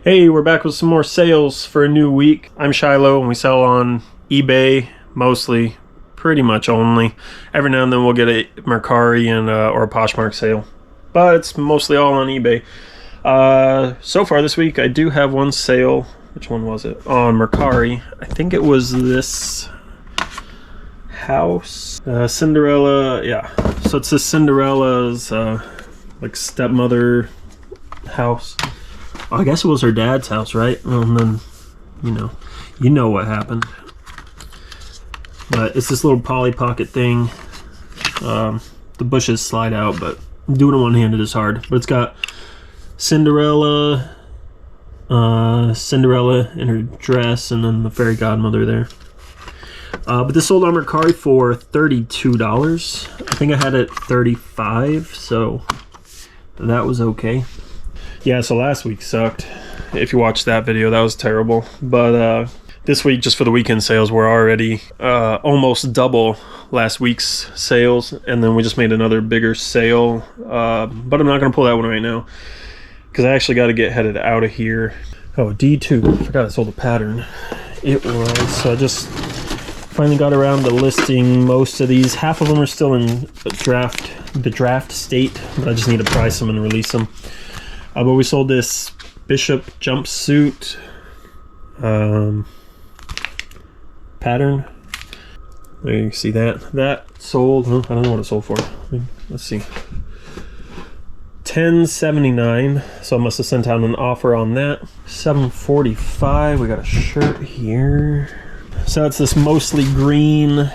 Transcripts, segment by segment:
Hey, we're back with some more sales for a new week. I'm Shiloh and we sell on eBay mostly, pretty much only. Every now and then we'll get a Mercari and or a Poshmark sale, but it's mostly all on eBay. So far this week I do have one sale. Which one was it? On Mercari. I think it was this house. Cinderella, yeah. So it's this Cinderella's like stepmother house. I guess it was her dad's house, right? And then, you know what happened. But it's this little Polly Pocket thing. The bushes slide out, but doing it one-handed is hard. But it's got Cinderella in her dress, and then the fairy godmother there. But this sold on Mercari for $32. I think I had it $35, so that was okay. Yeah, so last week sucked. If you watched that video, that was terrible. But this week, just for the weekend sales, we're already almost double last week's sales. And then we just made another bigger sale. But I'm not going to pull that one right now, because I actually got to get headed out of here. Oh, D2. I forgot I sold a pattern. It was. So I just finally got around to listing most of these. Half of them are still in the draft state, but I just need to price them and release them. But we sold this Bishop jumpsuit pattern. There you see that. That sold. I don't know what it sold for. Let's see. $10.79. So I must have sent out an offer on that. $7.45. We got a shirt here. So that's this mostly green.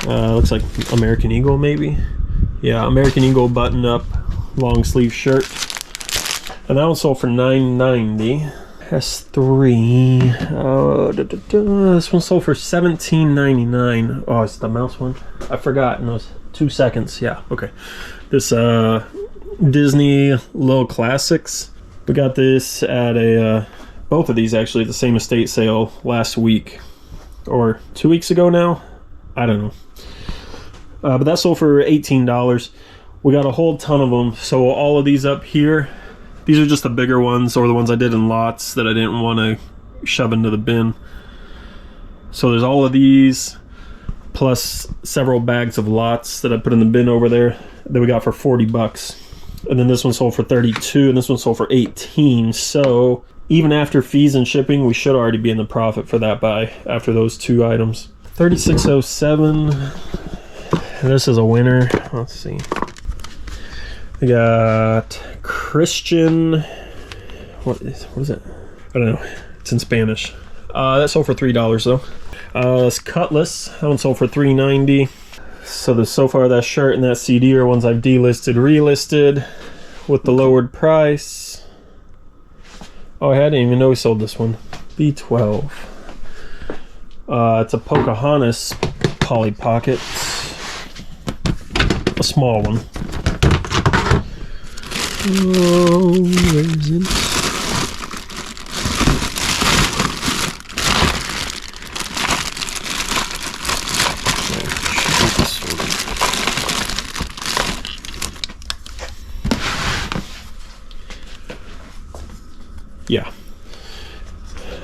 Looks like American Eagle, maybe. Yeah, American Eagle button-up long sleeve shirt. And that one sold for $9.90. S3. This one sold for $17.99. Oh, it's the mouse one. I forgot in those 2 seconds. Yeah, okay. This Disney Little Classics. We got this at a both of these actually at the same estate sale last week, or 2 weeks ago now. I don't know. But that sold for $18. We got a whole ton of them. So all of these up here. These are just the bigger ones, or the ones I did in lots that I didn't want to shove into the bin. So there's all of these, plus several bags of lots that I put in the bin over there that we got for $40. And then this one sold for $32, and this one sold for $18. So even after fees and shipping, we should already be in the profit for that buy after those two items. $36.07. And this is a winner. Let's see. We got Christian, what is it? I don't know. It's in Spanish. That sold for $3 though. This Cutlass, that one sold for $3.90. So far that shirt and that CD are ones I've delisted, relisted with the lowered price. Oh, I didn't even know we sold this one. B12. It's a Pocahontas Polly Pocket. A small one. Oh, where is it?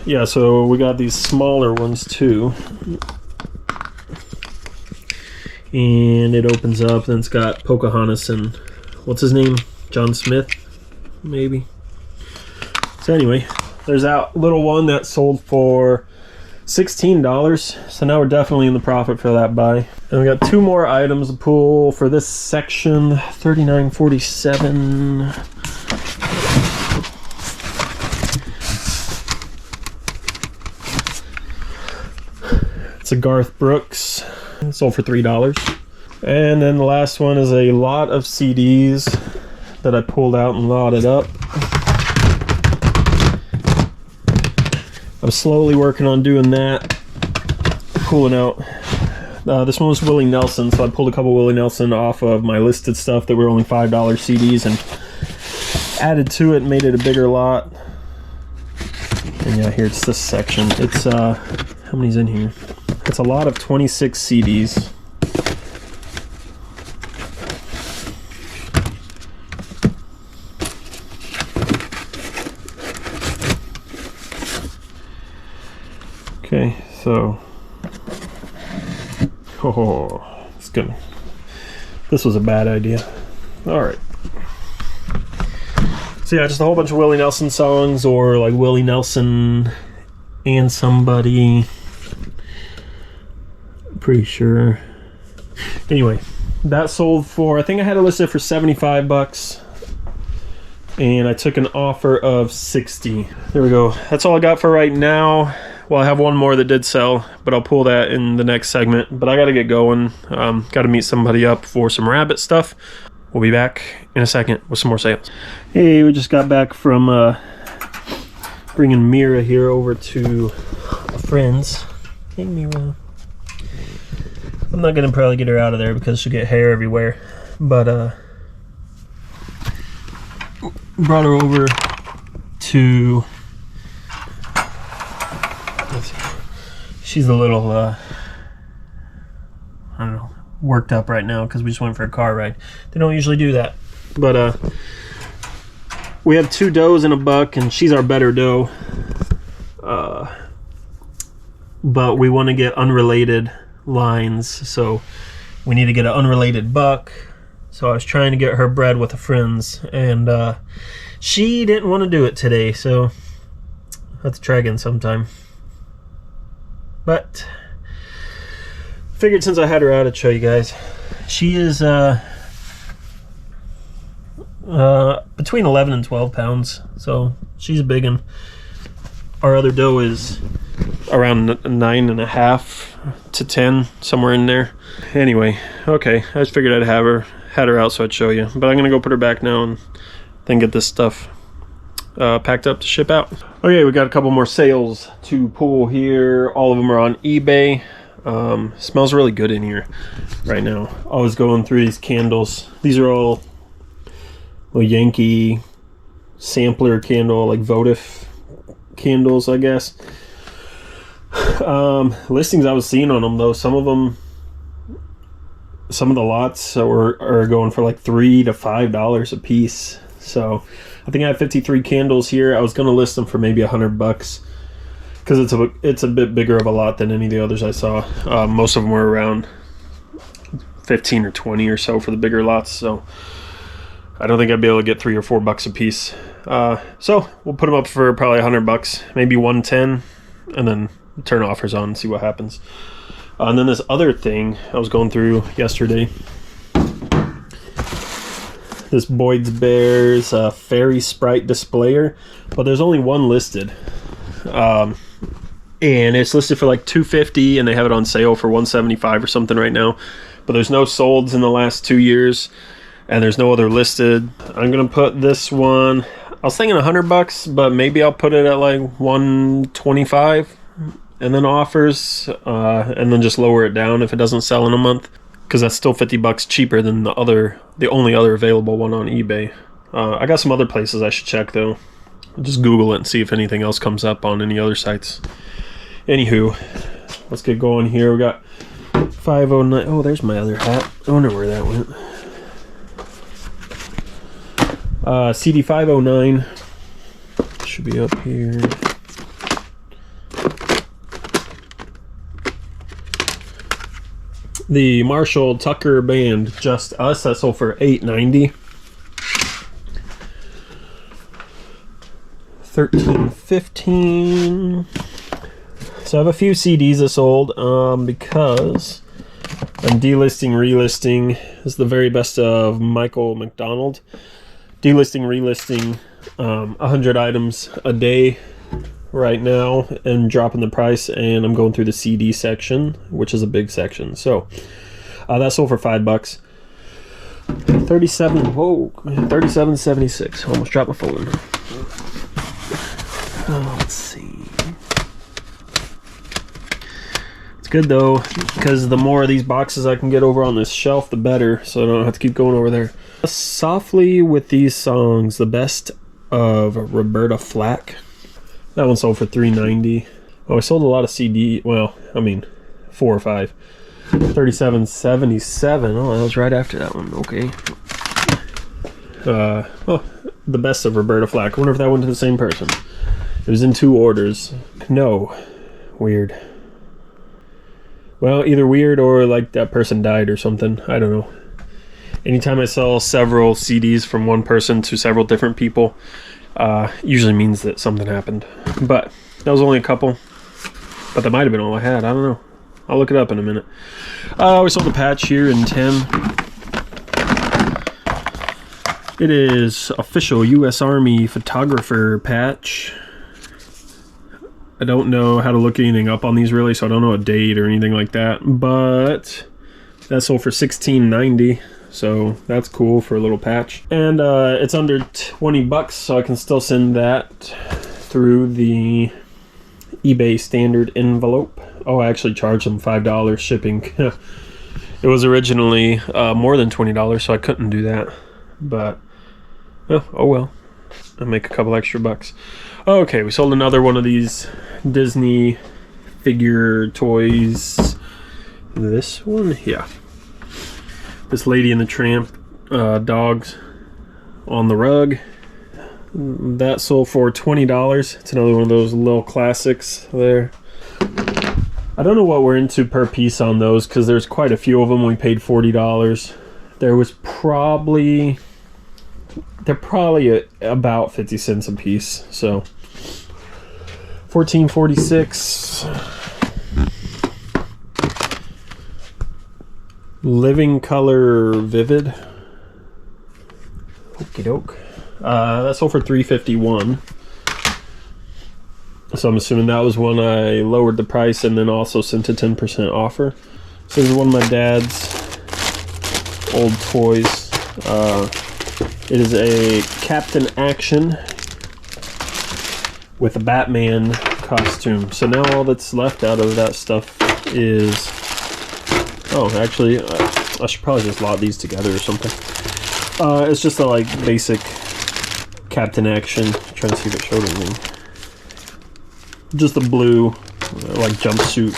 Yeah, so we got these smaller ones too. And it opens up, then it's got Pocahontas and what's his name? John Smith, maybe. So anyway, there's that little one that sold for $16. So now we're definitely in the profit for that buy. And we got two more items to pull for this section. $39.47. It's a Garth Brooks. It sold for $3. And then the last one is a lot of CDs that I pulled out and lotted up. I'm slowly working on doing that, pulling out. This one was Willie Nelson, so I pulled a couple Willie Nelson off of my listed stuff that were only $5 CDs and added to it and made it a bigger lot. And yeah, here it's this section. It's how many's in here? It's a lot of 26 CDs. Okay, so it's good. This was a bad idea. All right. So yeah, just a whole bunch of Willie Nelson songs, or like Willie Nelson and somebody. Pretty sure. Anyway, that sold for, I think I had it listed for 75 bucks. And I took an offer of 60. There we go. That's all I got for right now. Well, I have one more that did sell, but I'll pull that in the next segment. But I got to get going. Got to meet somebody up for some rabbit stuff. We'll be back in a second with some more sales. Hey, we just got back from bringing Mira here over to a friend's. Hey, Mira. I'm not gonna probably get her out of there because she'll get hair everywhere. But brought her over to. Let's see. She's a little I don't know, worked up right now because we just went for a car ride. They don't usually do that, but we have 2 does and a buck, and she's our better doe. But we want to get unrelated lines, so we need to get an unrelated buck. So I was trying to get her bred with a friend's, and she didn't want to do it today, so I'll have to try again sometime. But figured since I had her out, I'd show you guys. She is between 11 and 12 pounds, so she's a big one. Our other doe is around 9.5 to 10, somewhere in there. Anyway, okay, I just figured I'd had her out so I'd show you. But I'm gonna go put her back now and then get this stuff packed up to ship out. Okay, we got a couple more sales to pull here. All of them are on eBay. Smells really good in here right now. I was going through these candles. These are all little Yankee sampler candle, like votive candles, I guess. Listings I was seeing on them, though, some of the lots are going for like $3 to $5 a piece. So I think I have 53 candles here. I was going to list them for maybe $100 because it's a bit bigger of a lot than any of the others I saw. Most of them were around 15 or 20 or so for the bigger lots, so I don't think I'd be able to get $3 or $4 a piece. So we'll put them up for probably $100, maybe 110, and then turn offers on and see what happens. And then this other thing I was going through yesterday, this Boyd's Bears Fairy Sprite Displayer, but there's only one listed, and it's listed for like $250, and they have it on sale for $175 or something right now. But there's no solds in the last 2 years, and there's no other listed. I'm gonna put this one, I was thinking $100, but maybe I'll put it at like $125, and then offers, and then just lower it down if it doesn't sell in a month, because that's still $50 cheaper than the only other available one on eBay. I got some other places I should check though. I'll just Google it and see if anything else comes up on any other sites. Anywho, let's get going here. We got 509. Oh, there's my other hat. I wonder where that went. CD 509 should be up here. The Marshall Tucker Band Just Us, that sold for $8.90. 1315. So I have a few CDs that sold because I'm delisting, relisting. This is the very best of Michael McDonald. Delisting, relisting 100 items a day right now and dropping the price, and I'm going through the CD section, which is a big section. So that sold for $5. 37.76. Almost dropped my phone. Let's see. It's good though, because the more of these boxes I can get over on this shelf, the better, so I don't have to keep going over there. Softly with These Songs, the best of Roberta Flack. That one sold for $3.90. Oh, I sold a lot of CD. Well, I mean, 4 or 5. 37.77. Oh, that was right after that one. Okay. Oh, the best of Roberta Flack. I wonder if that went to the same person. It was in 2 orders. No. Weird. Well, either weird or like that person died or something. I don't know. Anytime I sell several CDs from one person to several different people, usually means that something happened. But that was only a couple. But that might have been all I had. I don't know. I'll look it up in a minute. We sold a patch here in 10. It is official U.S. Army photographer patch. I don't know how to look anything up on these really, so I don't know a date or anything like that. But that sold for $16.90, so that's cool for a little patch. And it's under 20 bucks, so I can still send that through the eBay standard envelope. Oh, I actually charged them $5 shipping. It was originally more than $20, so I couldn't do that. But oh well, I'll make a couple extra bucks. Okay, we sold another one of these Disney figure toys. This one, yeah. This Lady and the Tramp dogs on the rug. That sold for $20. It's another one of those little classics there. I don't know what we're into per piece on those because there's quite a few of them. We paid $40. There was probably... They're probably about 50 cents a piece, so $14.46. Living Color Vivid. Okie doke. That sold for $3.51. So I'm assuming that was when I lowered the price and then also sent a 10% offer. So this is one of my dad's old toys. It is a Captain Action with a Batman costume. So now all that's left out of that stuff is... Oh, actually, I should probably just lot these together or something. It's just a like basic Captain Action. I'm trying to see if it showed anything. Just the blue like jumpsuit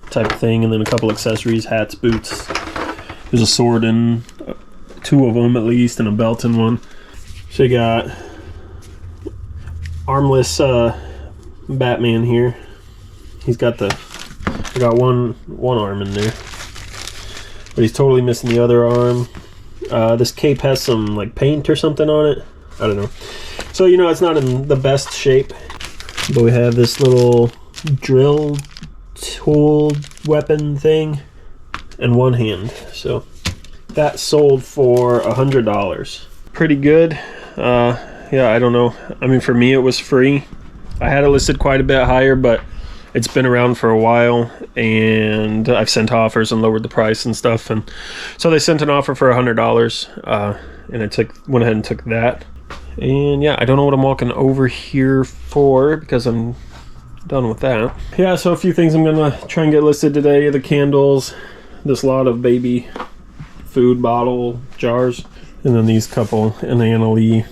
type thing, and then a couple accessories, hats, boots. There's a sword in two of them at least, and a belt in one. So you got armless Batman here. He's got I got one arm in there, but he's totally missing the other arm. This cape has some like paint or something on it. I don't know. So you know it's not in the best shape. But we have this little drill tool weapon thing in one hand. So that sold for $100. Pretty good. Yeah, I don't know. I mean, for me it was free. I had it listed quite a bit higher, but it's been around for a while, and I've sent offers and lowered the price and stuff. And so they sent an offer for $100, and I went ahead and took that. And yeah, I don't know what I'm walking over here for because I'm done with that. Yeah, so a few things I'm gonna try and get listed today. The candles, this lot of baby food bottle jars, and then these couple, an Anna Lee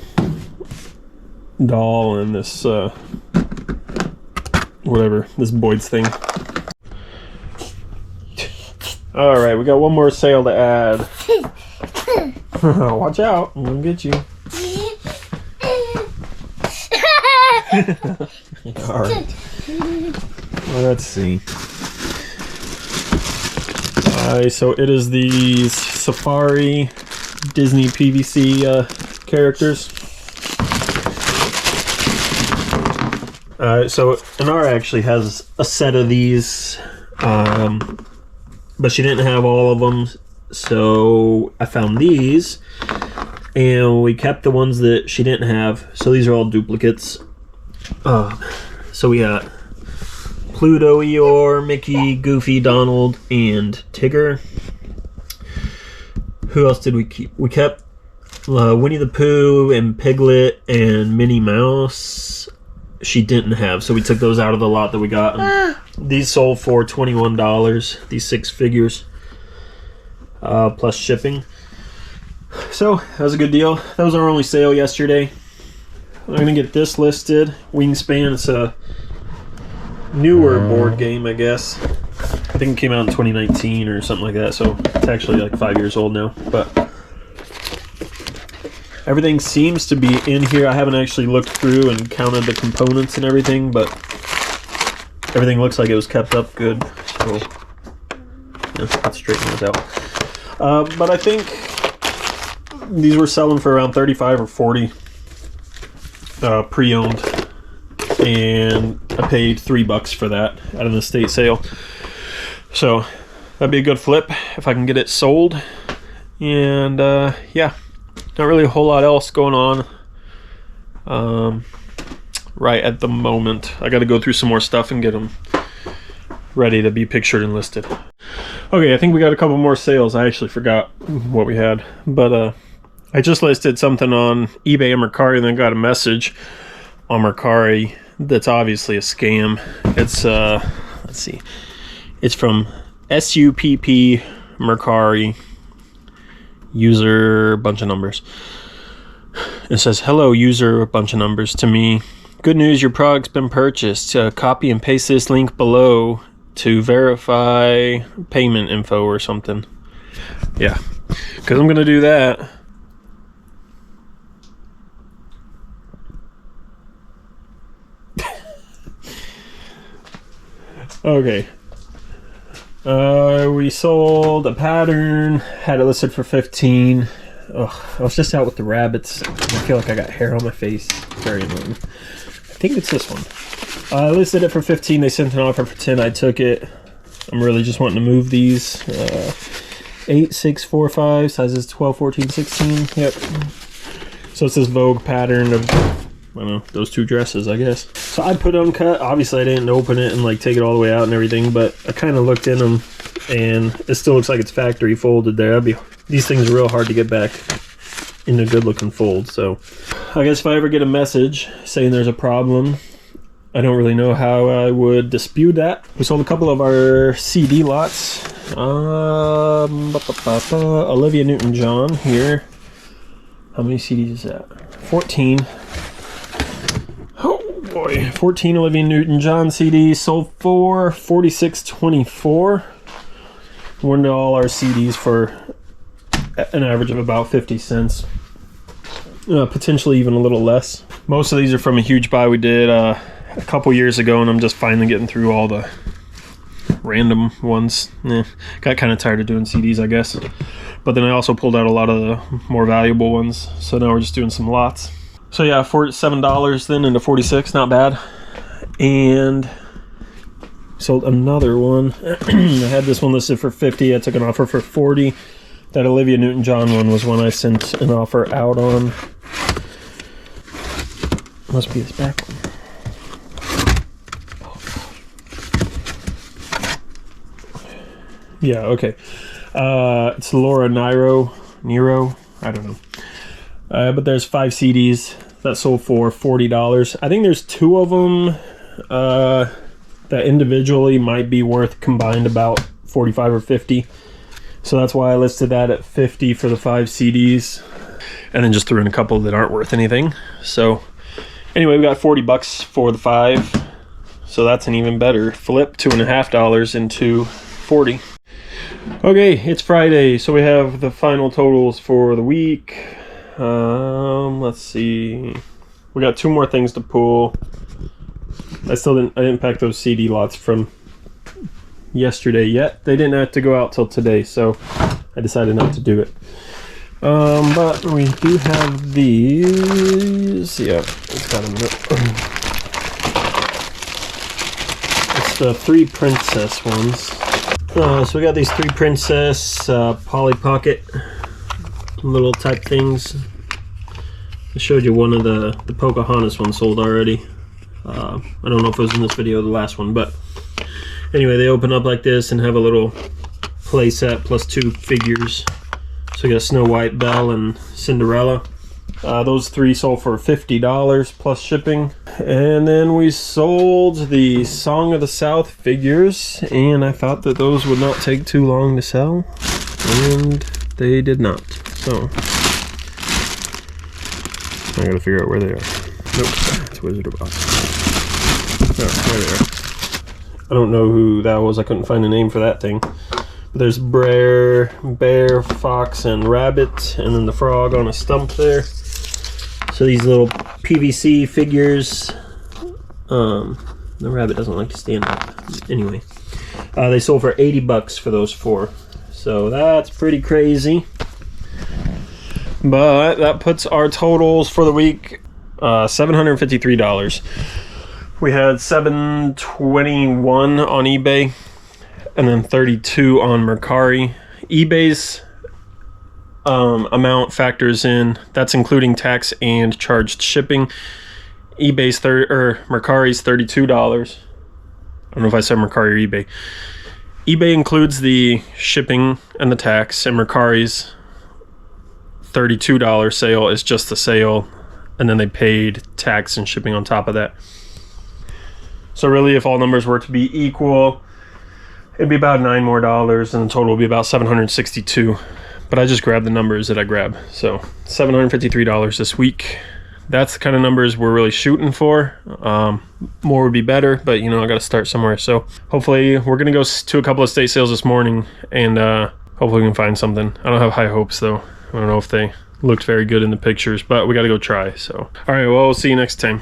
doll, and this whatever, this Boyd's thing. All right, we got one more sale to add. Watch out, I'm gonna get you. All right. Well, let's see. So it is the Safari Disney PVC characters. So Inara actually has a set of these, but she didn't have all of them. So I found these, and we kept the ones that she didn't have. So these are all duplicates. So we got Pluto, Eeyore, Mickey, Goofy, Donald, and Tigger. Who else did we keep? We kept Winnie the Pooh and Piglet and Minnie Mouse. She didn't have, so we took those out of the lot that we got. And these sold for $21, these 6 figures, plus shipping. So that was a good deal. That was our only sale yesterday. I'm gonna get this listed. Wingspan, it's a newer board game, I guess. I think it came out in 2019 or something like that, so it's actually like 5 years old now. But everything seems to be in here. I haven't actually looked through and counted the components and everything, but everything looks like it was kept up good. So let's straighten this out. But I think these were selling for around 35 or 40 pre-owned, and I paid $3 for that at an estate sale. So that'd be a good flip if I can get it sold. And yeah, not really a whole lot else going on right at the moment. I got to go through some more stuff and get them ready to be pictured and listed. Okay, I think we got a couple more sales. I actually forgot what we had, but I just listed something on eBay and Mercari, and then got a message on Mercari that's obviously a scam. It's let's see, it's from SUPP Mercari, user bunch of numbers. It says, hello user, a bunch of numbers to me. Good news, your product's been purchased. Copy and paste this link below to verify payment info or something. Yeah, because I'm gonna do that. Okay. We sold a pattern, had it listed for 15. Ugh, I was just out with the rabbits. I feel like I got hair on my face. Very annoying. I think it's this one. I listed it for 15. They sent an offer for 10. I took it. I'm really just wanting to move these. 8, 6, 4, 5, sizes 12, 14, 16. Yep. So it's this Vogue pattern of, I don't know, those two dresses, I guess. So I put uncut. Obviously, I didn't open it and like take it all the way out and everything, but I kind of looked in them, and it still looks like it's factory folded there. These things are real hard to get back into good looking fold. So I guess if I ever get a message saying there's a problem, I don't really know how I would dispute that. We sold a couple of our CD lots. Olivia Newton-John here. How many CDs is that? 14. Oh boy, 14 Olivia Newton-John CDs sold for $46.24. We're into all our CDs for an average of about 50 cents. Potentially even a little less. Most of these are from a huge buy we did a couple years ago, and I'm just finally getting through all the random ones. Got kind of tired of doing CDs, I guess. But then I also pulled out a lot of the more valuable ones, so now we're just doing some lots. So yeah, $7 then into 46, not bad. And sold another one. I had this one listed for 50. I took an offer for 40. That Olivia Newton-John one was one I sent an offer out on. Must be this back one. Yeah, okay. It's Laura Nero, I don't know. But there's 5 CDs that sold for $40. I think there's 2 of them that individually might be worth combined about 45 or 50. So that's why I listed that at 50 for the 5 CDs. And then just threw in a couple that aren't worth anything. So anyway, we got $40 for the 5. So that's an even better flip, $2.50 into 40. Okay, it's Friday, so we have the final totals for the week. Let's see. We got 2 more things to pull. I didn't pack those CD lots from yesterday yet. They didn't have to go out till today, so I decided not to do it. But we do have these. Yeah, it's got them. It's the 3 Princess ones. So we got these 3 Princess Polly Pocket little type things. I showed you one of the Pocahontas ones sold already. I don't know if it was in this video or the last one, but anyway, they open up like this and have a little play set plus 2 figures. So we got Snow White, Belle, and Cinderella. Those 3 sold for $50 plus shipping. And then we sold the Song of the South figures, and I thought that those would not take too long to sell, and they did not. So I gotta figure out where they are. Nope, it's Wizard of Oz. Oh, there they are. I don't know who that was. I couldn't find a name for that thing. But there's bear, fox, and rabbit, and then the frog on a stump there. So these little PVC figures, The rabbit doesn't like to stand up. Anyway, they sold for 80 bucks for those 4. So that's pretty crazy. But that puts our totals for the week $753. We had $721 on eBay and then $32 on Mercari. eBay's amount factors in, that's including tax and charged shipping. eBay's Mercari's $32. I don't know if I said Mercari or eBay. eBay includes the shipping and the tax, and Mercari's $32 sale is just the sale, and then they paid tax and shipping on top of that. So really, if all numbers were to be equal, it'd be about $9 more, and the total would be about $762. But I just grabbed the numbers that I grabbed. So $753 this week. That's the kind of numbers we're really shooting for. More would be better, but you know, I got to start somewhere. So hopefully we're going to go to a couple of estate sales this morning, and hopefully we can find something. I don't have high hopes though. I don't know if they looked very good in the pictures, but we got to go try. So, all right, well, we'll see you next time.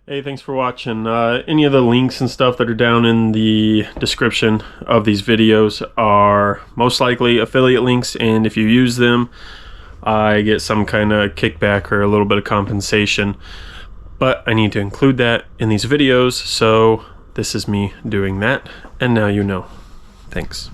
Hey, thanks for watching. Any of the links and stuff that are down in the description of these videos are most likely affiliate links, and if you use them, I get some kind of kickback or a little bit of compensation, but I need to include that in these videos, so this is me doing that, and now you know. Thanks.